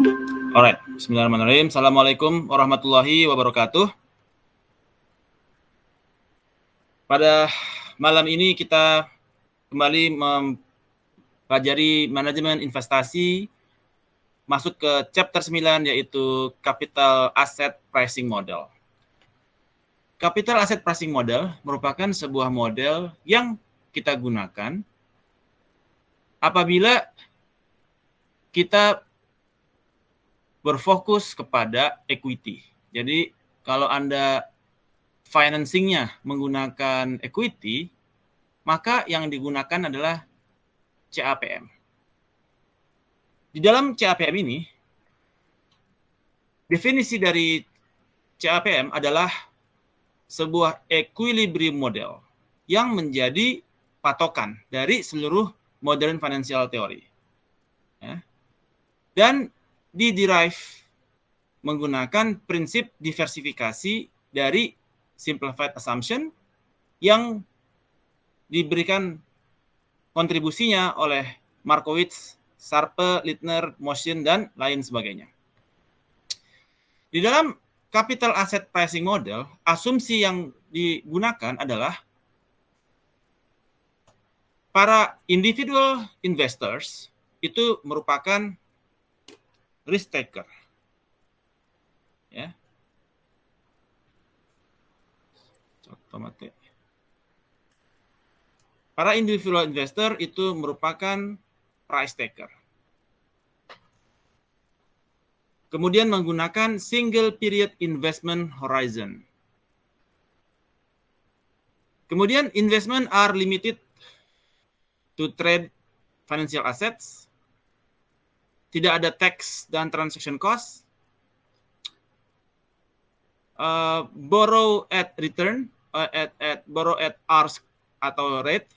Alright, bismillahirrahmanirrahim. Assalamualaikum warahmatullahi wabarakatuh. Pada malam ini kita kembali mempelajari manajemen investasi, masuk ke chapter 9 yaitu Capital Asset Pricing Model. Capital Asset Pricing Model merupakan sebuah model yang kita gunakan apabila kita berfokus kepada equity. Jadi kalau Anda financing-nya menggunakan equity, maka yang digunakan adalah CAPM. Di dalam CAPM ini, definisi dari CAPM adalah sebuah equilibrium model yang menjadi patokan dari seluruh modern financial theory. Ya. Dan diderive menggunakan prinsip diversifikasi dari simplified assumption yang diberikan kontribusinya oleh Markowitz, Sharpe, Littner, Motion, dan lain sebagainya. Di dalam Capital Asset Pricing Model, asumsi yang digunakan adalah para individual investors itu merupakan risk taker. Ya. Otomatis. Para individual investor itu merupakan price taker. Kemudian menggunakan single period investment horizon. Kemudian investment are limited to trade financial assets. Tidak ada tax dan transaction cost. Borrow at return, borrow at hours atau rate.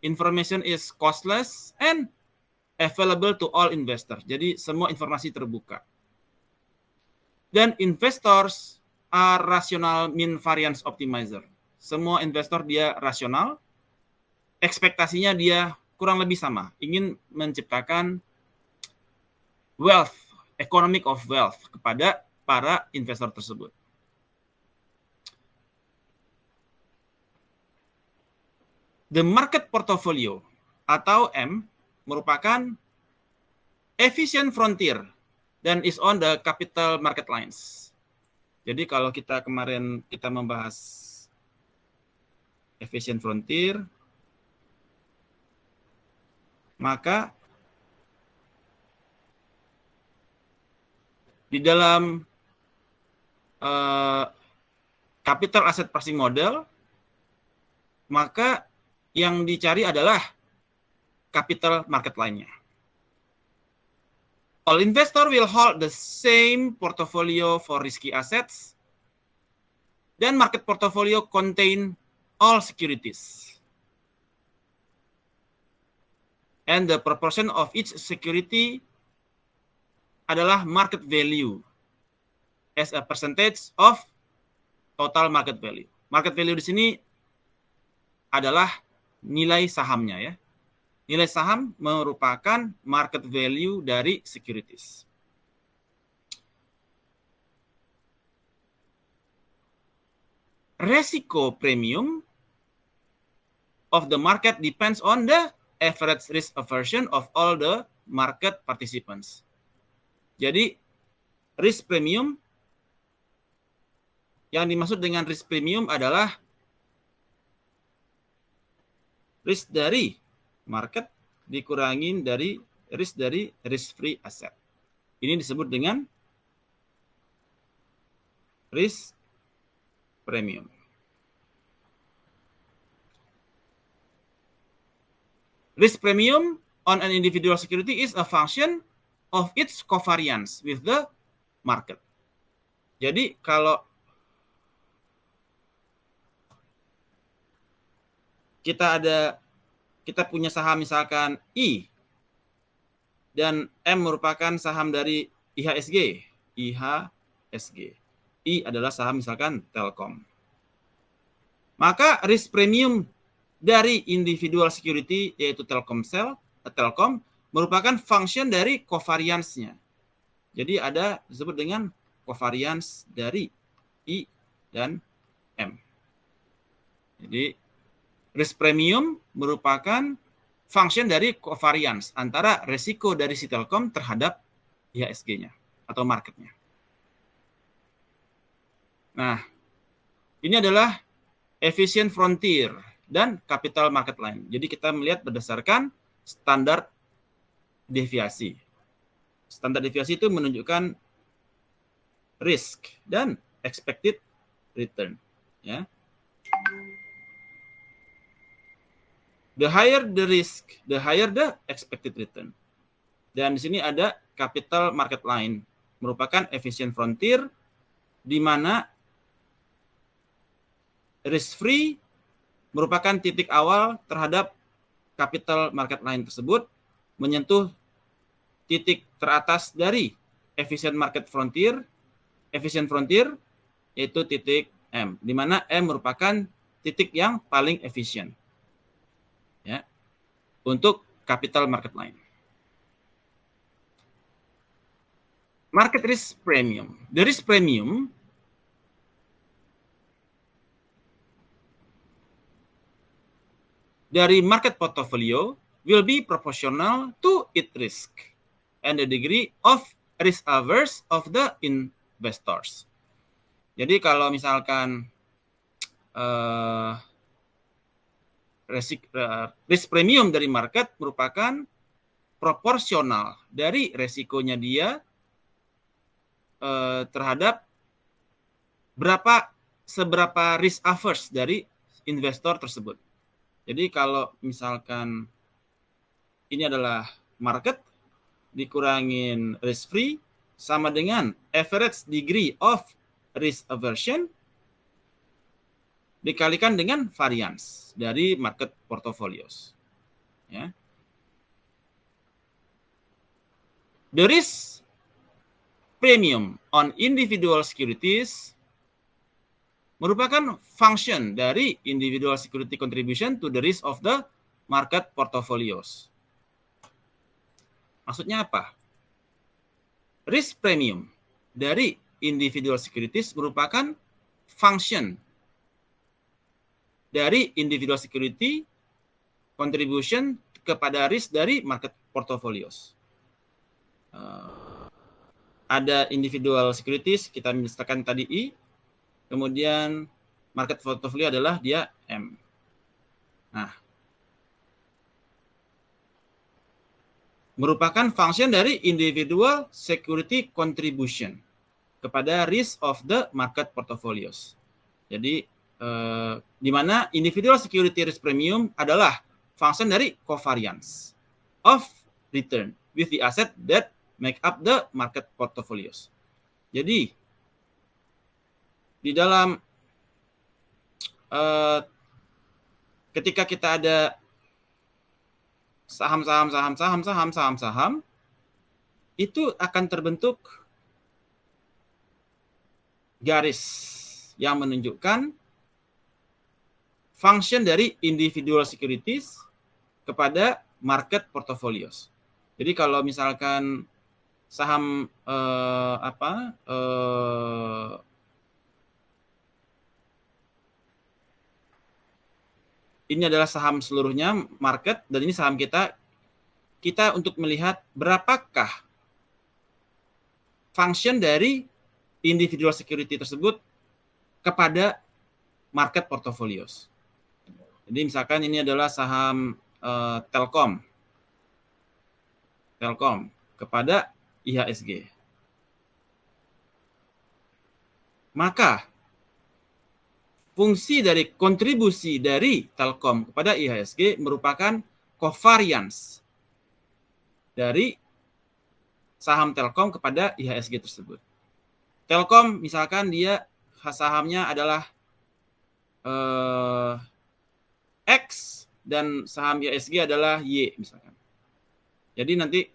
Information is costless and available to all investors. Jadi semua informasi terbuka. Dan investors are rational mean variance optimizer. Semua investor dia rasional. Ekspektasinya dia kurang lebih sama. Ingin menciptakan wealth, economic of wealth kepada para investor tersebut. The market portfolio atau M merupakan efficient frontier dan is on the capital market lines. Jadi kalau kita kemarin kita membahas efficient frontier, maka di dalam capital asset pricing model, maka yang dicari adalah capital market line-nya. All investor will hold the same portfolio for risky assets, dan market portfolio contain all securities. And the proportion of each security adalah market value as a percentage of total market value. Market value di sini adalah nilai sahamnya ya. Nilai saham merupakan market value dari securities. Resiko premium of the market depends on the average risk aversion of all the market participants. Jadi risk premium, yang dimaksud dengan risk premium adalah risk dari market dikurangin dari risk free asset. Ini disebut dengan risk premium. Risk premium on an individual security is a function of its covariance with the market. Jadi kalau kita punya saham misalkan I dan M merupakan saham dari IHSG. I adalah saham misalkan Telkom. Maka risk premium dari individual security yaitu Telkom merupakan function dari covariance-nya. Jadi ada disebut dengan covariance dari I dan M. Jadi risk premium merupakan function dari covariance antara resiko dari si Telkom terhadap IHSG-nya atau marketnya. Nah, ini adalah efficient frontier dan capital market line. Jadi kita melihat berdasarkan standar deviasi. Standar deviasi itu menunjukkan risk dan expected return. Ya. The higher the risk, the higher the expected return. Dan di sini ada capital market line, merupakan efficient frontier di mana risk free merupakan titik awal terhadap capital market line tersebut, menyentuh titik teratas dari efficient frontier yaitu titik M, di mana M merupakan titik yang paling efisien ya untuk capital market line. Market risk premium. The risk premium dari market portfolio will be proportional to its risk and the degree of risk averse of the investors. Jadi kalau misalkan risk premium dari market merupakan proporsional dari resikonya dia terhadap seberapa risk averse dari investor tersebut. Jadi kalau misalkan ini adalah market dikurangin risk free sama dengan average degree of risk aversion dikalikan dengan variance dari market portfolios. Ya. The risk premium on individual securities merupakan function dari individual security contribution to the risk of the market portfolios. Maksudnya apa? Risk premium dari individual securities merupakan function dari individual security contribution kepada risk dari market portfolios. Ada individual securities, kita misalkan tadi I, kemudian market portfolio adalah dia M. Nah, merupakan function dari individual security contribution kepada risk of the market portfolios. Jadi, di mana individual security risk premium adalah function dari covariance of return with the asset that make up the market portfolios. Jadi, di dalam ketika kita ada saham itu akan terbentuk garis yang menunjukkan function dari individual securities kepada market portfolios. Jadi kalau misalkan saham ini adalah saham seluruhnya market dan ini saham kita untuk melihat berapakah function dari individual security tersebut kepada market portfolios. Jadi misalkan ini adalah saham Telkom kepada IHSG. Maka fungsi dari kontribusi dari Telkom kepada IHSG merupakan covariance dari saham Telkom kepada IHSG tersebut. Telkom misalkan dia sahamnya adalah X dan saham IHSG adalah Y misalkan. Jadi nanti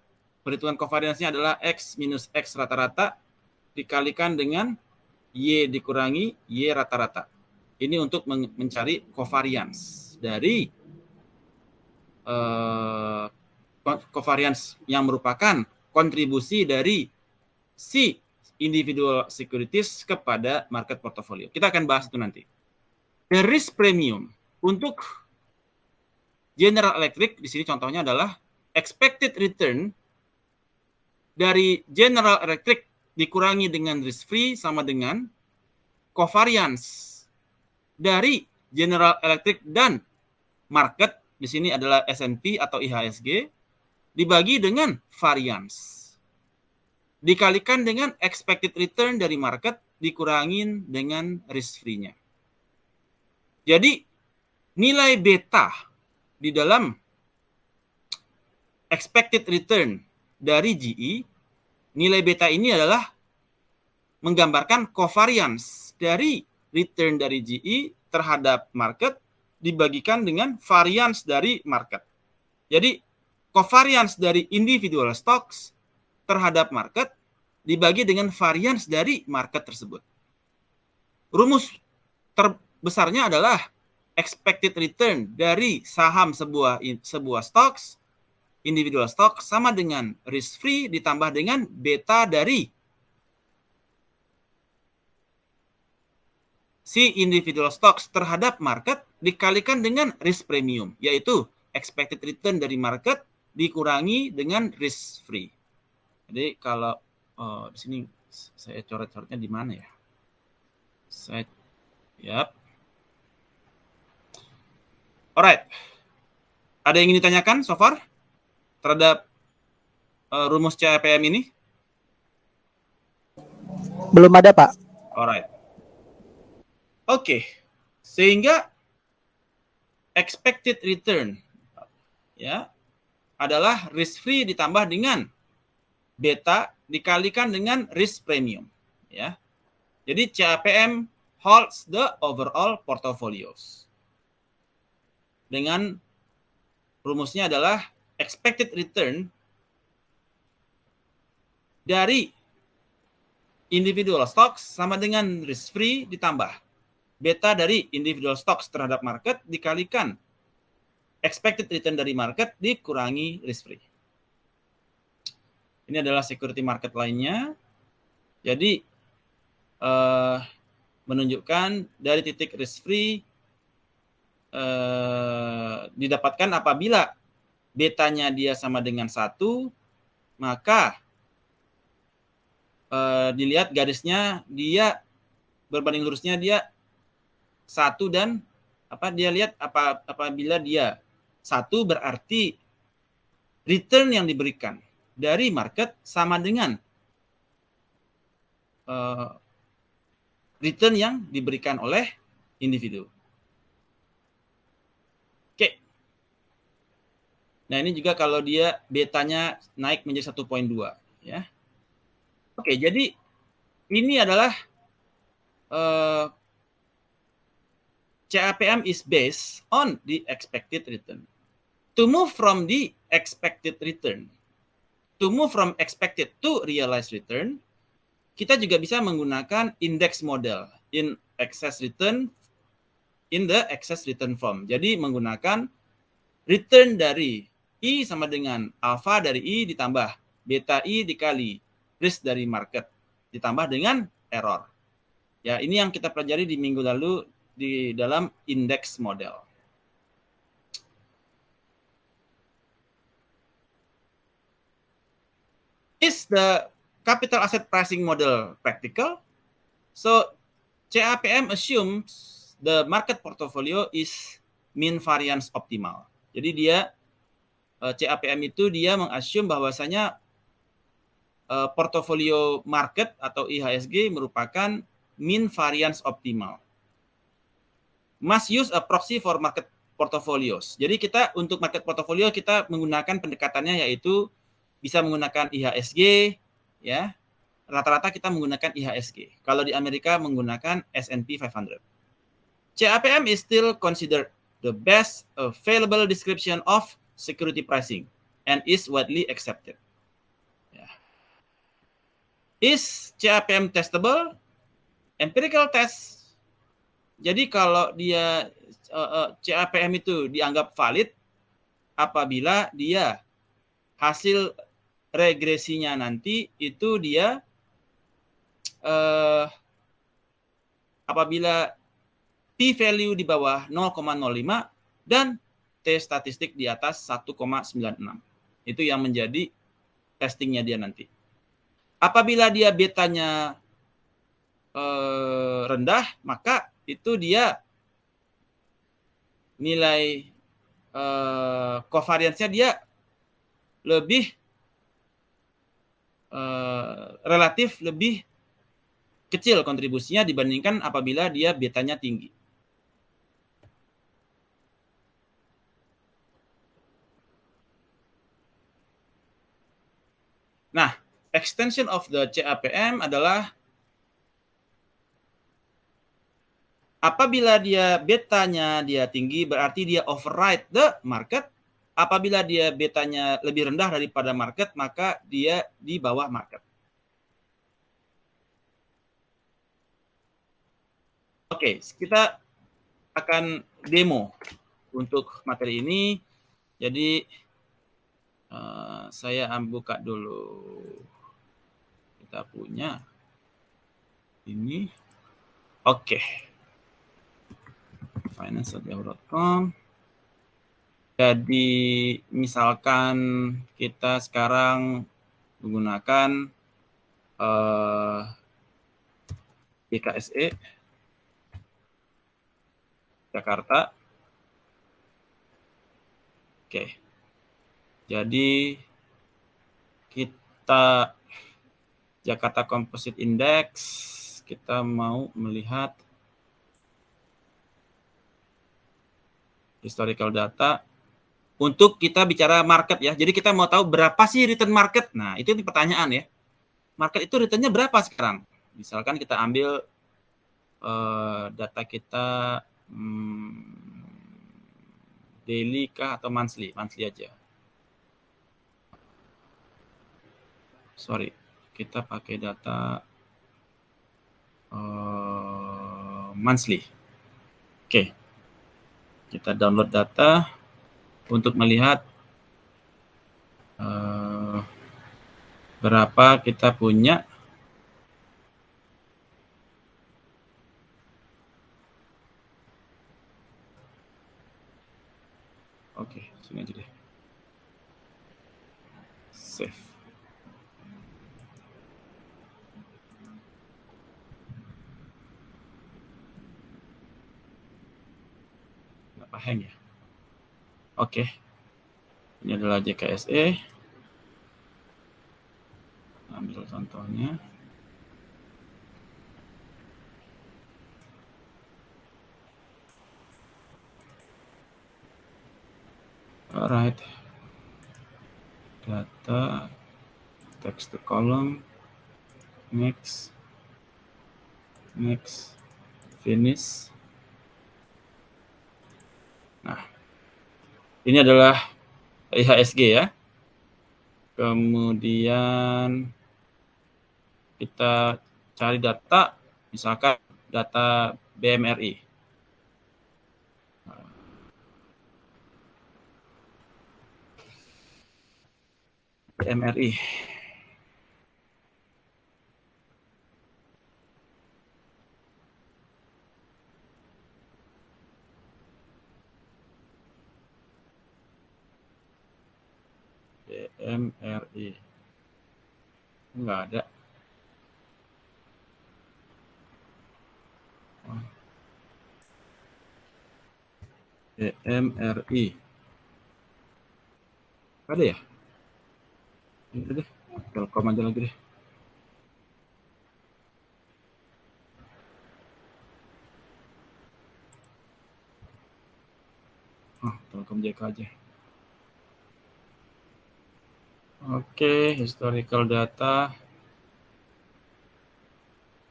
perhitungan covariance-nya adalah X minus X rata-rata dikalikan dengan Y dikurangi Y rata-rata. Ini untuk mencari covariance dari covariance yang merupakan kontribusi dari si individual securities kepada market portfolio. Kita akan bahas itu nanti. The risk premium untuk General Electric di sini contohnya adalah expected return dari General Electric dikurangi dengan risk free sama dengan covariance dari General Electric dan market, di sini adalah S&P atau IHSG, dibagi dengan variance. Dikalikan dengan expected return dari market dikurangin dengan risk free-nya. Jadi nilai beta di dalam expected return dari GE, nilai beta ini adalah menggambarkan covariance dari return dari GE terhadap market dibagikan dengan variance dari market. Jadi covariance dari individual stocks terhadap market dibagi dengan variance dari market tersebut. Rumus terbesarnya adalah expected return dari saham sebuah stocks, individual stock sama dengan risk free ditambah dengan beta dari si individual stocks terhadap market dikalikan dengan risk premium, yaitu expected return dari market dikurangi dengan risk free. Jadi kalau di sini saya coret-coretnya di mana ya? Alright. Ada yang ingin ditanyakan so far terhadap rumus CAPM ini? Belum ada, Pak. Alright. Oke. Sehingga expected return ya adalah risk free ditambah dengan beta dikalikan dengan risk premium ya. Jadi CAPM holds the overall portfolios. Dengan rumusnya adalah expected return dari individual stocks sama dengan risk free ditambah beta dari individual stocks terhadap market dikalikan expected return dari market dikurangi risk free. Ini adalah security market lainnya. Jadi menunjukkan dari titik risk free didapatkan apabila betanya dia sama dengan 1, maka dilihat garisnya dia berbanding lurusnya dia 1 dan dia lihat apabila dia 1 berarti return yang diberikan dari market sama dengan return yang diberikan oleh individu. Oke. Nah, ini juga kalau dia betanya naik menjadi 1.2 ya. Oke, jadi ini adalah CAPM is based on the expected return. To move from the expected return, to move from expected to realized return, kita juga bisa menggunakan index model in excess return in the excess return form. Jadi menggunakan return dari I sama dengan alpha dari I ditambah beta I dikali risk dari market ditambah dengan error. Ya, ini yang kita pelajari di minggu lalu di dalam index model. Is the capital asset pricing model practical? So CAPM assumes the market portfolio is mean variance optimal. Jadi dia CAPM itu dia mengassume bahwasanya portofolio market atau IHSG merupakan mean variance optimal. Must use a proxy for market portfolios. Jadi kita untuk market portfolio kita menggunakan pendekatannya yaitu bisa menggunakan IHSG ya. Rata-rata kita menggunakan IHSG. Kalau di Amerika menggunakan S&P 500. CAPM is still considered the best available description of security pricing and is widely accepted. Ya. Is CAPM testable? Empirical test. Jadi kalau dia CAPM itu dianggap valid apabila dia hasil regresinya nanti itu dia apabila p-value di bawah 0,05 dan T statistik di atas 1,96. Itu yang menjadi testingnya dia nanti. Apabila dia betanya rendah, maka itu dia nilai covariance-nya dia lebih relatif lebih kecil kontribusinya dibandingkan apabila dia betanya tinggi. Nah, extension of the CAPM adalah apabila dia betanya dia tinggi berarti dia override the market. Apabila dia betanya lebih rendah daripada market, maka dia di bawah market. Oke, kita akan demo untuk materi ini. Jadi saya buka dulu. Kita punya ini. Oke. finance.yahoo.com. Jadi misalkan kita sekarang menggunakan BKSE Jakarta. Oke. Jadi kita Jakarta Composite Index, kita mau melihat historical data. Untuk kita bicara market ya. Jadi kita mau tahu berapa sih return market. Nah, itu pertanyaan ya. Market itu returnnya berapa sekarang? Misalkan kita ambil data kita daily kah atau monthly? Monthly aja. Sorry, kita pakai data monthly. Oke. Kita download data untuk melihat berapa kita punya oke, sini aja deh. Save. Kenapa hang ya? Oke. Ini adalah JKSE. Ambil contohnya. Alright. Data, text to column, next, finish. Nah, ini adalah IHSG ya. Kemudian kita cari data, misalkan data BMRI. BMRI. BMRI. Enggak ada. BMRI. Ada ya? Ini deh. Telkom aja lagi deh. Telkom JK aja. Oke, historical data.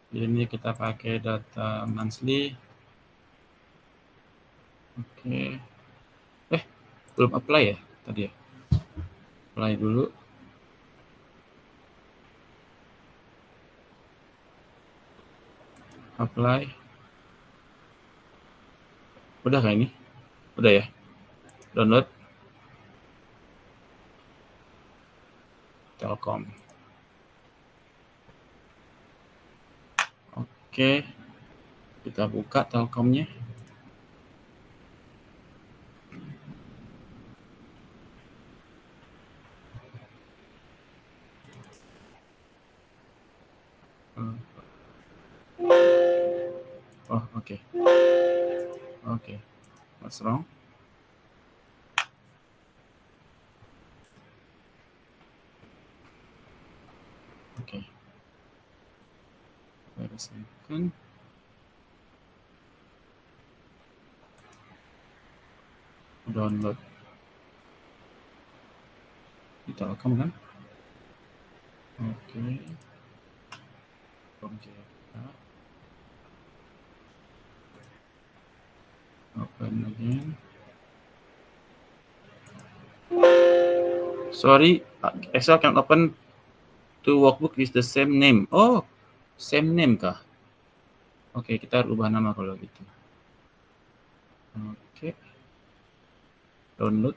Ini kita pakai data monthly. Oke. Belum apply ya tadi ya? Apply dulu. Apply. Udah kah ini? Udah ya? Download. Telkom. Oke, kita buka Telkomnya. Oh, oke. Oke. What's wrong? Oke. Wait a second. Download. Di Telkom kan? Oke. Oke. Open again. Sorry, Excel can open to workbook with the same name. Oh, same name kah? Oke, kita ubah nama kalau gitu. Oke. Download.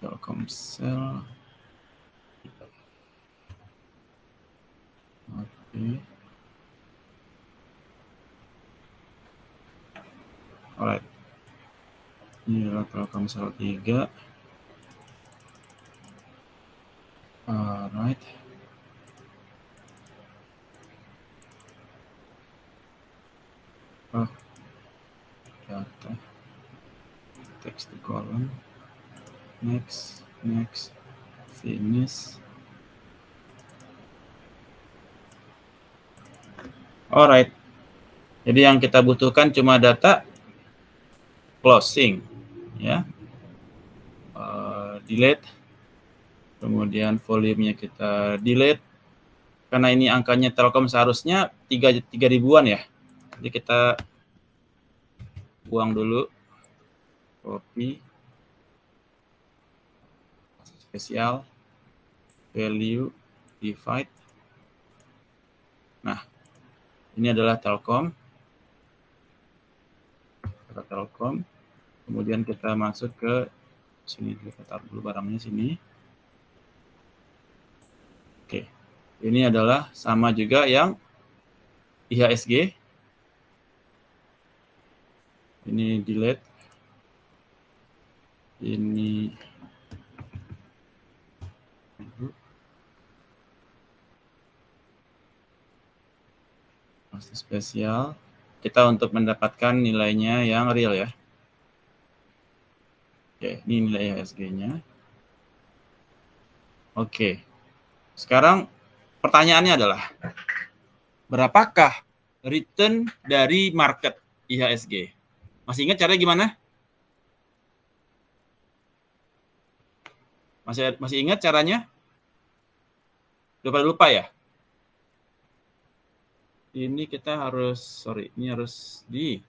Telkomsel. Oke. Alright. Ini adalah Telkomsel 3. Alright. Oh, data. Text to column. Next, finish. Alright. Jadi yang kita butuhkan cuma data closing, ya. Delete. Kemudian volumenya kita delete. Karena ini angkanya Telkom seharusnya 3 ribuan ya. Jadi kita buang dulu. Copy. Spesial. Value. Divide. Nah, ini adalah Telkom. Telkom. Kemudian kita masuk ke sini, kita taruh dulu barangnya sini. Oke. Ini adalah sama juga yang IHSG. Ini delete. Ini masih spesial. Kita untuk mendapatkan nilainya yang real ya. Oke, ini nilai IHSG-nya. Oke. Sekarang pertanyaannya adalah berapakah return dari market IHSG? Masih ingat caranya gimana? Masih ingat caranya? Udah pada lupa ya? Ini kita harus, ini harus di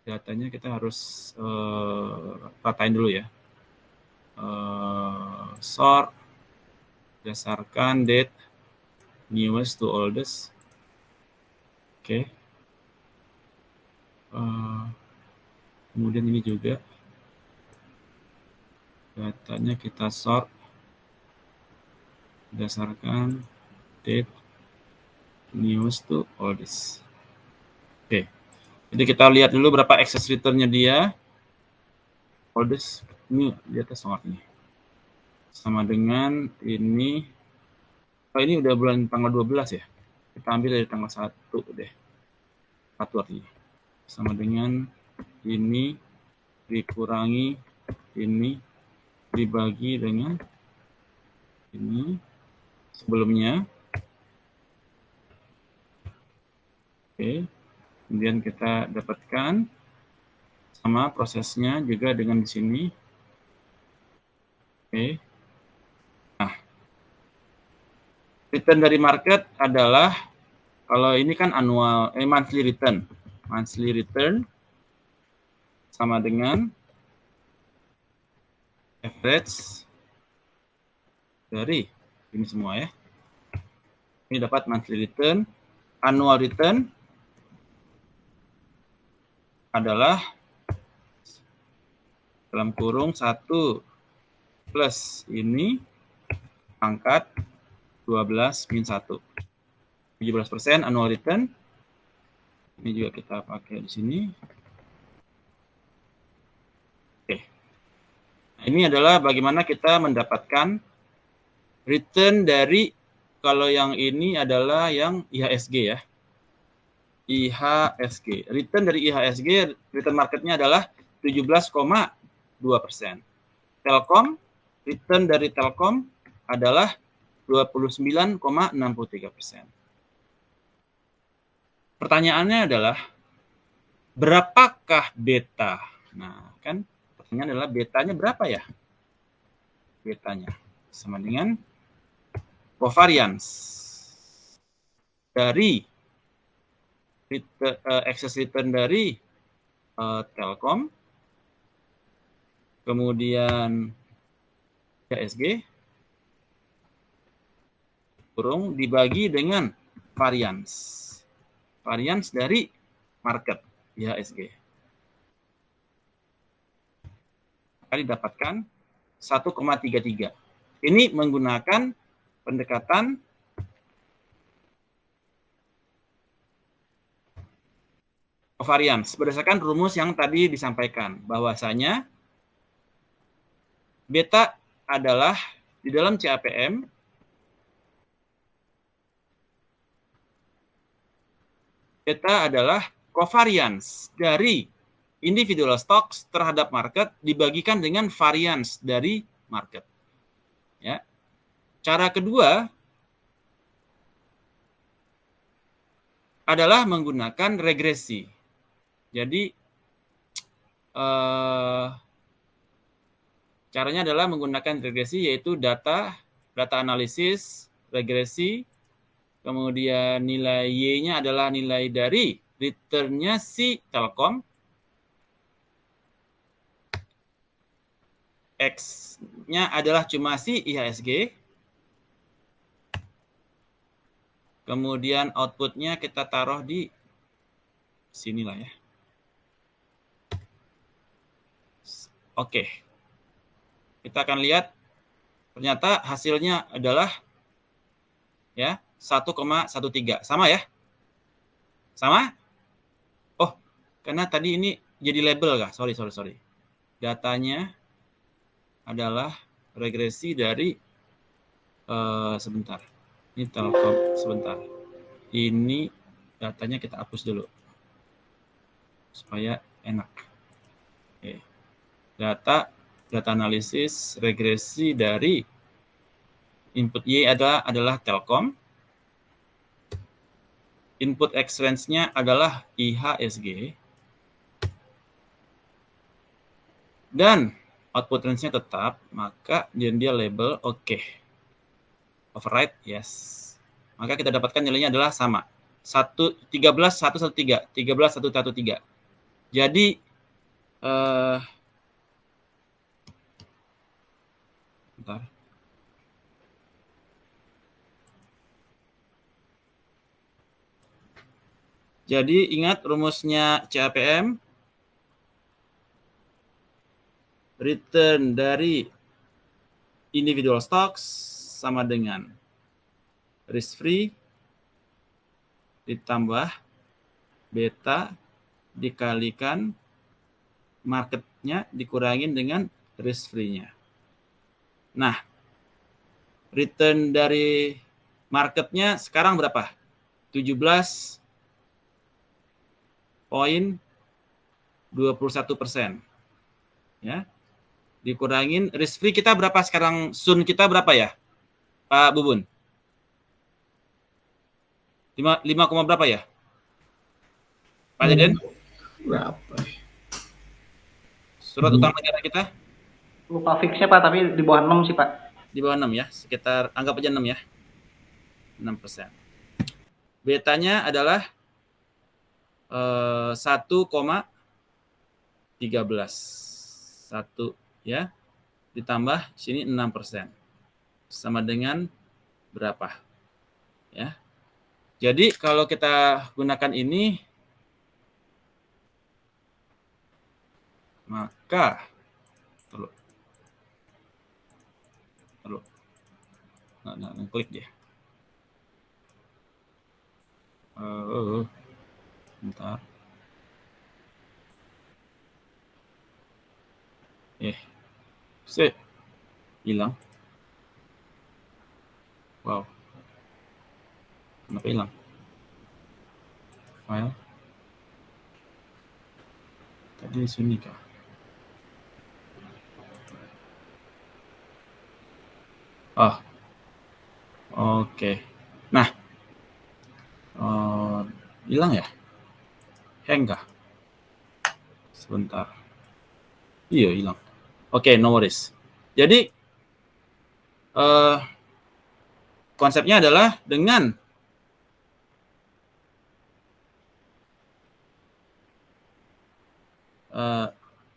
datanya kita harus ratain dulu ya. Sort berdasarkan date newest to oldest. Oke. Kemudian ini juga datanya kita sort berdasarkan date newest to oldest. Oke. Jadi kita lihat dulu berapa excess return-nya dia. Oldest ini di atas nomor ini. Sama dengan ini. Oh, ini udah bulan tanggal 12 ya. Kita ambil dari tanggal 1 deh. 1 artinya. Sama dengan ini dikurangi ini dibagi dengan ini sebelumnya. Oke. Kemudian kita dapatkan sama prosesnya juga dengan di sini. Oke. Nah, return dari market adalah kalau ini kan annual monthly return. Monthly return sama dengan average dari ini semua ya. Ini dapat monthly return, annual return adalah dalam kurung 1 plus ini pangkat 12 min 1. 17% annual return. Ini juga kita pakai di sini. Oke. Nah, ini adalah bagaimana kita mendapatkan return dari, kalau yang ini adalah yang IHSG ya. IHSG. Return dari IHSG, return marketnya adalah 17,2%. Telkom, return dari Telkom adalah 29,63%. Pertanyaannya adalah, berapakah beta? Nah, kan pertanyaan adalah betanya berapa ya? Betanya sama dengan covariance dari excess return dari Telkom, kemudian IHSG, kurung dibagi dengan variance dari market IHSG. Maka didapatkan 1,33. Ini menggunakan pendekatan covariance berdasarkan rumus yang tadi disampaikan, bahwasanya beta adalah di dalam CAPM beta adalah covariance dari individual stocks terhadap market dibagikan dengan variance dari market. Ya. Cara kedua adalah menggunakan regresi. Jadi caranya adalah menggunakan regresi, yaitu data analisis, regresi, kemudian nilai Y-nya adalah nilai dari return-nya si Telkom, X-nya adalah cuma si IHSG, kemudian output-nya kita taruh di sinilah ya. Oke. Kita akan lihat ternyata hasilnya adalah ya 1,13. Sama ya? Sama? Oh, karena tadi ini jadi label kah? Sorry. Datanya adalah regresi dari sebentar. Ini Telkom sebentar. Ini datanya kita hapus dulu supaya enak. Oke. Data analisis regresi dari input Y adalah Telkom. Input X range-nya adalah IHSG. Dan output range-nya tetap, maka dia label oke. Override, yes. Maka kita dapatkan nilainya adalah sama. 13.113. Jadi bentar. Jadi ingat rumusnya CAPM, return dari individual stocks sama dengan risk free ditambah beta dikalikan marketnya dikurangin dengan risk free-nya. Nah, return dari marketnya sekarang berapa? 17,21%. Ya. Dikurangin risk free kita berapa sekarang? Sun kita berapa ya? Pak Bubun? 5, berapa ya? Pak Deden? Berapa? Surat utang negara kita? Lupa fixnya Pak, tapi di bawah 6 sih Pak. Di bawah 6 ya, sekitar anggap aja 6 ya. 6%. Betanya adalah 1,13. 1 ya. Ditambah sini 6%. Sama dengan berapa? Ya. Jadi kalau kita gunakan ini, maka klik dia. Bentar. Hilang. Wow. Kenapa hilang? File. Tadi di sini kah? Oh. Oke. Nah. Hilang ya? Hang kah? Sebentar. Iya, hilang. Oke, no worries. Jadi konsepnya adalah dengan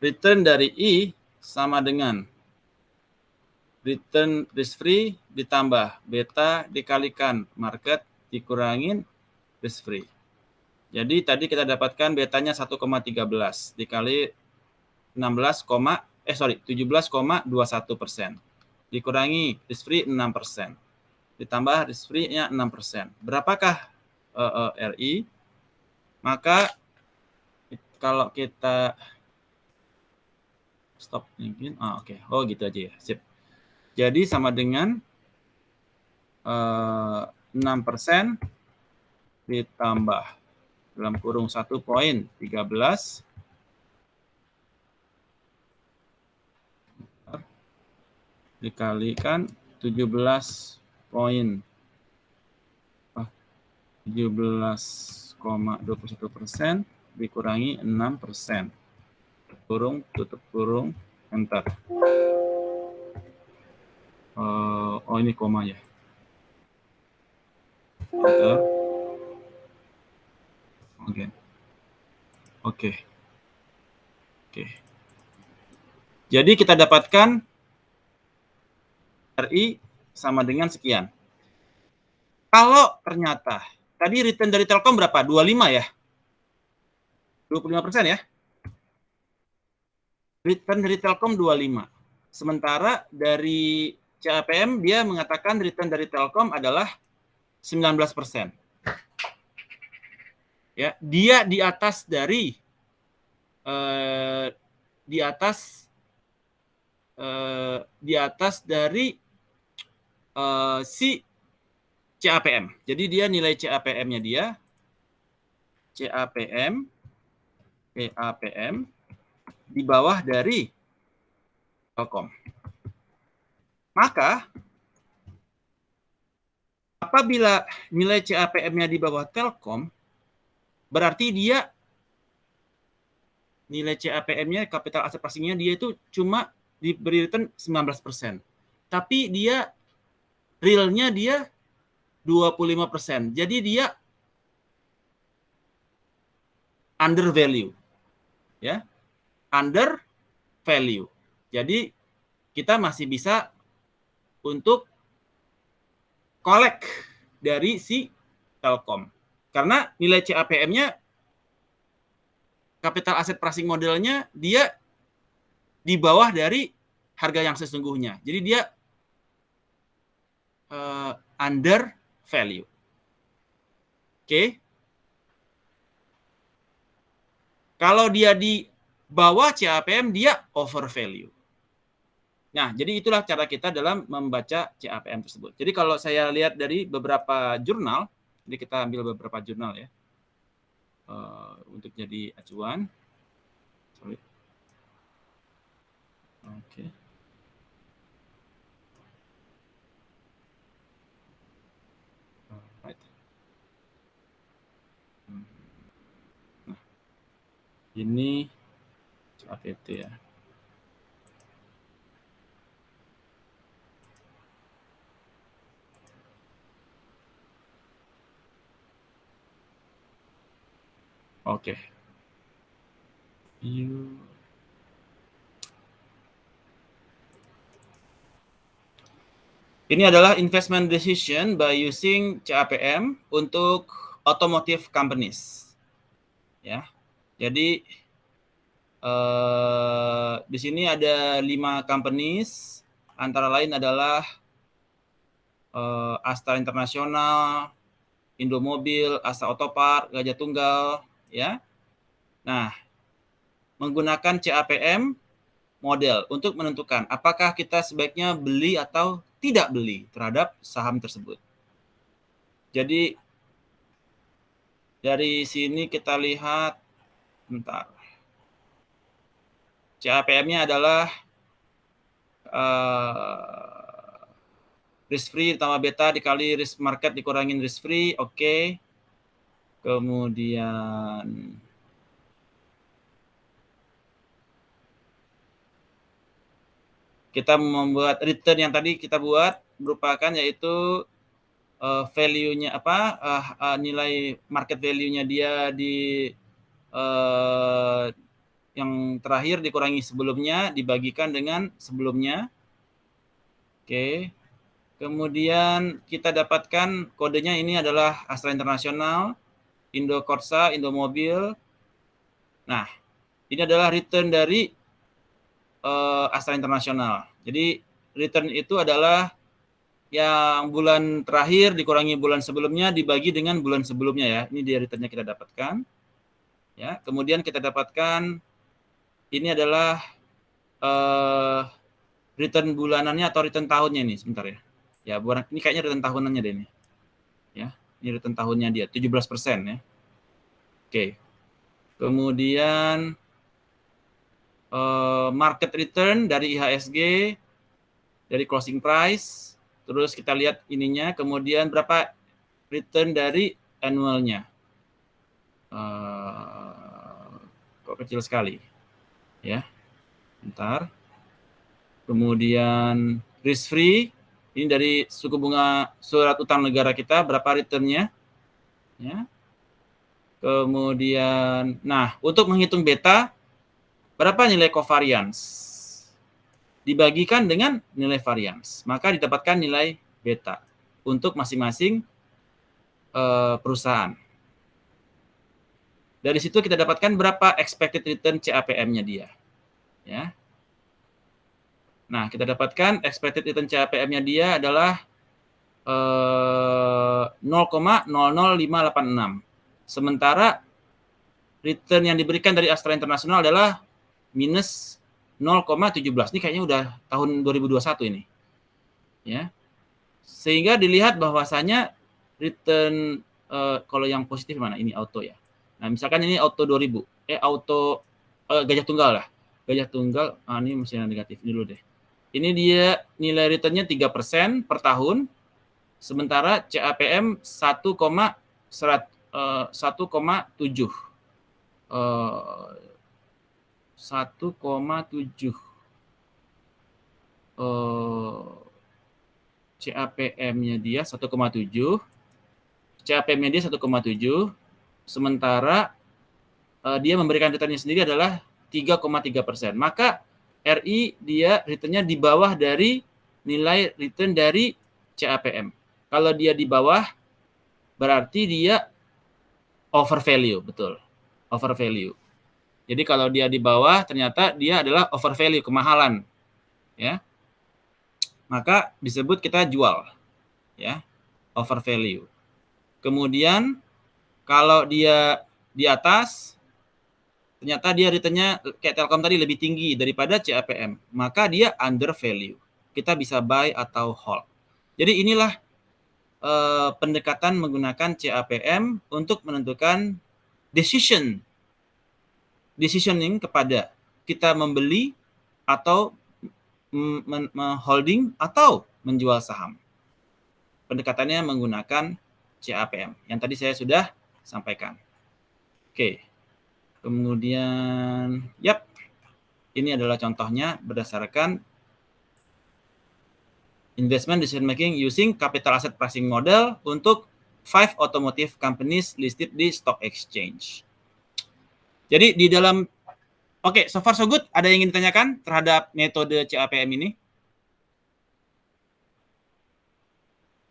return dari I sama dengan return risk free ditambah beta dikalikan market dikurangin risk free. Jadi tadi kita dapatkan betanya 1,13 dikali 17,21% dikurangi risk free 6%. Ditambah risk free-nya 6%. Berapakah RI? Maka kalau kita stop mungkin, oke. Oh gitu aja ya, sip. Jadi sama dengan 6% ditambah dalam kurung 1,13 dikalikan 17,21% dikurangi 6%. Kurung, tutup kurung, enter. Ini koma ya. Enter. Oke. Jadi kita dapatkan RI sama dengan sekian. Kalau ternyata tadi return dari Telkom berapa? 25 ya? 25% ya? Return dari Telkom 25. Sementara dari CAPM dia mengatakan return dari Telkom adalah 19%. Ya, dia di atas dari si CAPM. Jadi dia nilai CAPM-nya dia CAPM di bawah dari Telkom. Maka apabila nilai CAPM-nya di bawah Telkom, berarti dia nilai CAPM-nya, capital asset pricing-nya dia itu cuma diberi return 19%. Tapi dia real-nya dia 25%. Jadi dia under value. Ya. Under value. Jadi kita masih bisa untuk collect dari si Telkom. Karena nilai CAPM-nya, capital asset pricing modelnya, dia di bawah dari harga yang sesungguhnya. Jadi dia under value. Oke. Kalau dia di bawah CAPM, dia over value. Nah, jadi itulah cara kita dalam membaca CAPM tersebut. Jadi kalau saya lihat dari beberapa jurnal, jadi kita ambil beberapa jurnal ya, untuk jadi acuan. Sorry. Oke. Right. Nah, ini CAPT ya. Oke. Ini adalah investment decision by using CAPM untuk automotive companies. Ya. Jadi di sini ada 5 companies, antara lain adalah Astra International, Indomobil, Asa Otopart, Gajah Tunggal, ya. Nah, menggunakan CAPM model untuk menentukan apakah kita sebaiknya beli atau tidak beli terhadap saham tersebut. Jadi dari sini kita lihat, bentar. CAPM-nya adalah risk free ditambah beta dikali risk market dikurangin risk free, oke. Kemudian kita membuat return yang tadi kita buat merupakan yaitu value-nya apa, nilai market value-nya dia di yang terakhir dikurangi sebelumnya dibagikan dengan sebelumnya. Oke. Kemudian kita dapatkan kodenya ini adalah Astra International, Indo Corsa, Indomobil. Nah, ini adalah return dari Astra International. Jadi return itu adalah yang bulan terakhir dikurangi bulan sebelumnya dibagi dengan bulan sebelumnya ya. Ini dia returnnya kita dapatkan. Ya, kemudian kita dapatkan ini adalah return bulanannya atau return tahunnya nih, sebentar ya. Ya, ini kayaknya return tahunannya deh ini. Ya, ini return tahunnya dia 17% ya. Oke. Kemudian market return dari IHSG dari closing price, terus kita lihat ininya, kemudian berapa return dari annualnya. Kok kecil sekali ya, bentar. Kemudian risk free ini dari suku bunga surat utang negara kita berapa returnnya ya. Kemudian nah untuk menghitung beta berapa nilai covariance dibagikan dengan nilai variance, maka didapatkan nilai beta untuk masing-masing perusahaan. Dari situ kita dapatkan berapa expected return CAPM-nya dia. Ya. Nah, kita dapatkan expected return CAPM-nya dia adalah 0,00586. Sementara return yang diberikan dari Astra International adalah minus 0,17. Ini kayaknya udah tahun 2021 ini. Ya. Sehingga dilihat bahwasanya return kalau yang positif mana? Ini auto ya. Nah, misalkan ini auto 2000. Auto Gajah Tunggal lah. Gajah Tunggal, ini masih yang negatif ini dulu deh. Ini dia nilai returnnya 3% per tahun. Sementara CAPM 1,7. 1,7. CAPM-nya dia 1,7. CAPM-nya dia 1,7. Sementara dia memberikan returnnya sendiri adalah 3,3%. Maka RI dia returnnya di bawah dari nilai return dari CAPM. Kalau dia di bawah berarti dia over value, betul. Over value. Jadi kalau dia di bawah ternyata dia adalah over value, kemahalan. Ya. Maka disebut kita jual. Ya. Over value. Kemudian kalau dia di atas ternyata dia returnnya kayak Telkom tadi lebih tinggi daripada CAPM, maka dia under value. Kita bisa buy atau hold. Jadi inilah pendekatan menggunakan CAPM untuk menentukan decisioning kepada kita membeli atau holding atau menjual saham. Pendekatannya menggunakan CAPM yang tadi saya sudah sampaikan. Oke. Kemudian, ini adalah contohnya berdasarkan investment decision making using capital asset pricing model untuk 5 automotive companies listed di stock exchange. Jadi di dalam, so far so good. Ada yang ingin ditanyakan terhadap metode CAPM ini?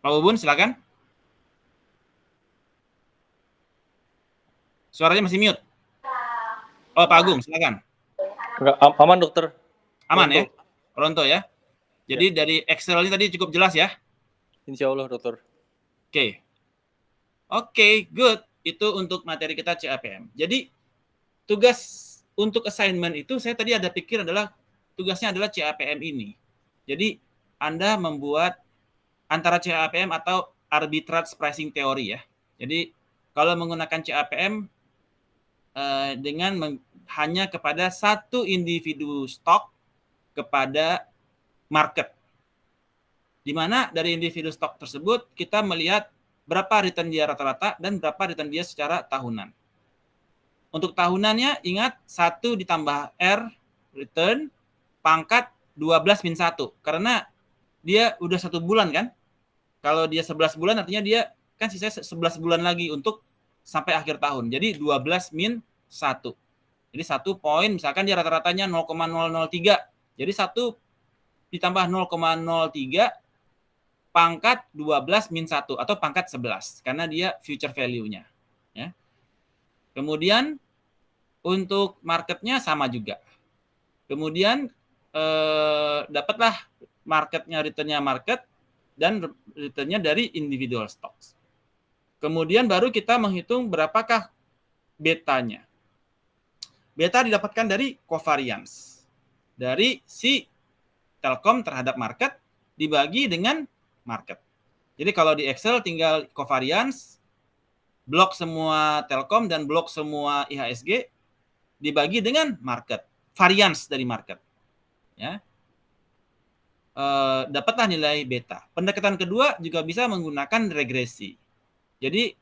Pak Bubun, silakan. Suaranya masih mute. Oh, Pak Agung, silakan. Enggak, aman dokter. Aman ya? Pronto ya? Jadi dari Excel ini tadi cukup jelas ya? Insya Allah dokter. Oke. Oke, good. Itu untuk materi kita CAPM. Jadi tugas untuk assignment itu saya tadi ada pikir adalah tugasnya adalah CAPM ini. Jadi Anda membuat antara CAPM atau arbitrage pricing theory ya. Jadi kalau menggunakan CAPM dengan hanya kepada satu individu stok kepada market. Di mana dari individu stok tersebut kita melihat berapa return dia rata-rata dan berapa return dia secara tahunan. Untuk tahunannya ingat 1 ditambah R return pangkat 12 min 1. Karena dia udah 1 bulan kan. Kalau dia 11 bulan artinya dia kan sisanya 11 bulan lagi untuk sampai akhir tahun. Jadi 12 min 1. Jadi 1 poin misalkan dia rata-ratanya 0,003. Jadi 1 ditambah 0,03 pangkat 12 min 1 atau pangkat 11 karena dia future value-nya. Ya. Kemudian untuk marketnya sama juga. Kemudian dapatlah marketnya, return-nya market dan return-nya dari individual stocks. Kemudian baru kita menghitung berapakah betanya. Beta didapatkan dari covariance. Dari si Telkom terhadap market dibagi dengan market. Jadi kalau di Excel tinggal covariance, blok semua Telkom dan blok semua IHSG dibagi dengan market, variance dari market. Ya. Dapatlah nilai beta. Pendekatan kedua juga bisa menggunakan regresi. Jadi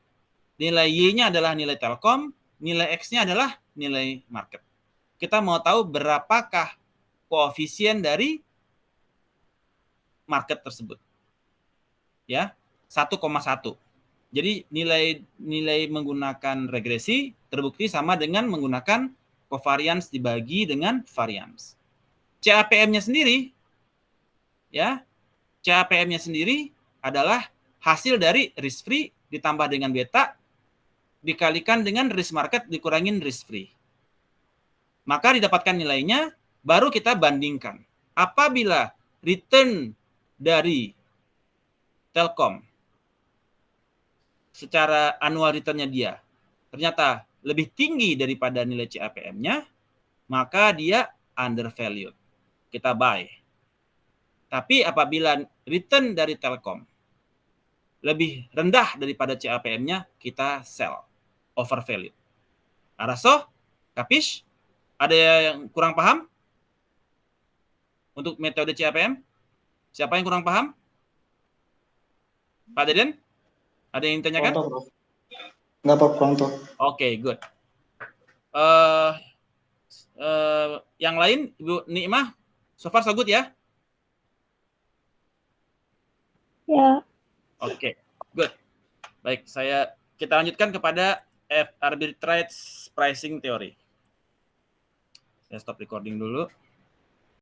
nilai Y-nya adalah nilai Telkom, nilai X-nya adalah nilai market. Kita mau tahu berapakah koefisien dari market tersebut. Ya, 1,1. Jadi nilai menggunakan regresi terbukti sama dengan menggunakan covariance dibagi dengan variance. CAPM-nya sendiri ya. CAPM-nya sendiri adalah hasil dari risk free ditambah dengan beta dikalikan dengan risk market dikurangin risk free. Maka didapatkan nilainya, baru kita bandingkan. Apabila return dari Telkom secara annual return-nya dia ternyata lebih tinggi daripada nilai CAPM-nya, maka dia undervalued. Kita buy. Tapi apabila return dari Telkom lebih rendah daripada CAPM-nya, kita sell. Overvalued. Araso? Kapish? Ada yang kurang paham? Untuk metode CAPM? Siapa yang kurang paham? Pak Deden? Ada yang ditanyakan? Nggak apa, kurang tuh. Oke, good. Yang lain, Ibu Nikmah, so far so good ya? Ya. Oke, good. Baik, kita lanjutkan kepada arbitrage pricing theory. Saya stop recording dulu.